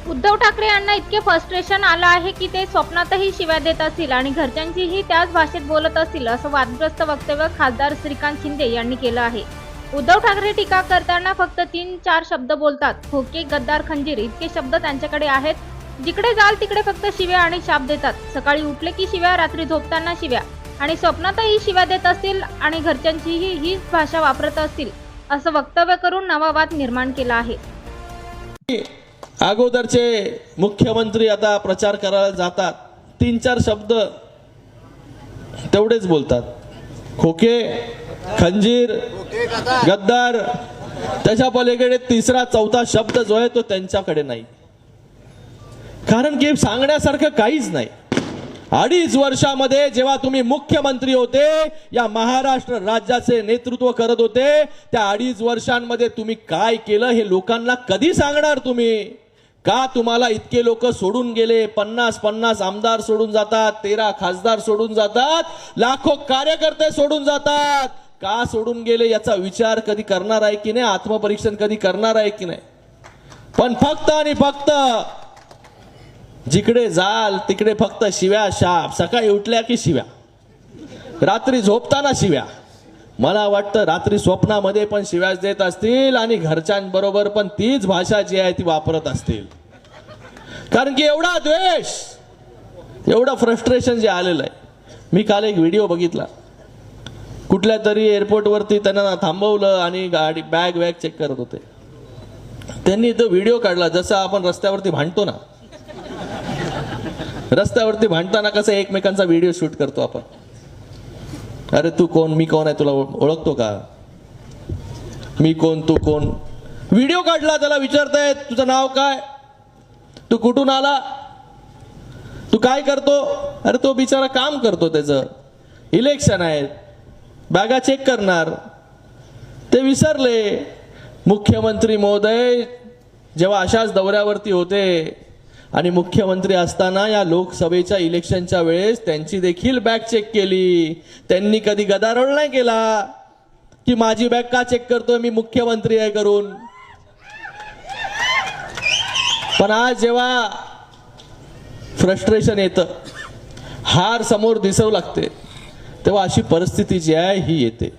उद्धव ठाकरे यांना इतके फ्रस्ट्रेशन आलं आहे की ते स्वप्नातही शिव्या देत असतील आणि घरच्यांचीही त्याच भाषेत बोलत असतील, असं वादग्रस्त वक्तव्य खासदार श्रीकांत शिंदे यांनी केलं आहे। उद्धव ठाकरे टीका करताना फक्त 3-4 शब्द बोलतात। खोके, गद्दार, खंजीर इतके शब्द त्यांच्याकडे आहेत। जिकडे जाल तिकडे फक्त शिव्या आणि शाप देतात। सकाळी उठले की शिव्या, रात्री झोपताना शिव्या आणि स्वप्नातही शिव्या देत असतील आणि घरच्यांचीही हीच भाषा वापरत असतील, असं वक्तव्य करून नवा वाद निर्माण केला आहे। अगोदरचे मुख्यमंत्री आता प्रचार करायला जातात, 3-4 शब्द तेवढेच बोलतात। खोके, खंजीर, गद्दार, त्याच्या पलीकडे 3रा-4था शब्द जो आहे तो त्यांच्याकडे नाही। कारण की सांगण्यासारखं काहीच नाही। 2.5 वर्षामध्ये जेव्हा तुम्ही मुख्यमंत्री होते, या महाराष्ट्र राज्याचे नेतृत्व करत होते, त्या 2.5 वर्षांमध्ये तुम्ही काय केलं हे लोकांना कधी सांगणार तुम्ही? का तुम्हाला इतके लोक सोडून गेले? 50 आमदार सोडून जातात, 13 खासदार सोडून जातात, लाखो कार्यकर्ते सोडून जातात। का सोडून गेले याचा विचार कधी करणार आहे की नाही? आत्मपरीक्षण कधी करणार आहे की नाही? पण फक्त आणि फक्त जिकडे जाल तिकडे फक्त शिव्या, शाप। सकाळी उठल्या की शिव्या, रात्री झोपताना शिव्या। मला वाटतं रात्री स्वप्नामध्ये पण शिव्याच देत असतील आणि घरच्यांबरोबर पण तीच भाषा जी आहे ती वापरत असतील। कारण की एवढा द्वेष, एवढं फ्रस्ट्रेशन जे आलेलं आहे। मी काल एक व्हिडिओ बघितला, कुठल्या तरी एअरपोर्टवरती त्यांना थांबवलं आणि गाडी बॅग चेक करत होते। त्यांनी तो व्हिडिओ काढला, जसं आपण रस्त्यावरती भांडतो ना, रस्त्यावरती भांडताना कसं एकमेकांचा व्हिडिओ शूट करतो आपण। अरे तू कोण, मी कोण आहे, तुला ओळखतो का? मी कोण, तू कोण? व्हिडिओ काढला, त्याला विचारतायत तुझं नाव काय, तू कुठून आला, तू काय करतो? अरे तो बिचारा काम करतो, त्याचं इलेक्शन आहे, बॅगा चेक करणार। ते विसरले मुख्यमंत्री महोदय जेव्हा अशाच दौऱ्यावरती होते आणि मुख्यमंत्री असताना या लोकसभेच्या इलेक्शनच्या वेळेस त्यांची देखील बॅग चेक केली। त्यांनी कधी गदारोळ नाही केला की माझी बॅग का चेक करतोय, मी मुख्यमंत्री आहे करून। पण आज जेव्हा फ्रस्ट्रेशन येतं, हार समोर दिसू लागते, तेव्हा अशी परिस्थिती जी आहे ही येते।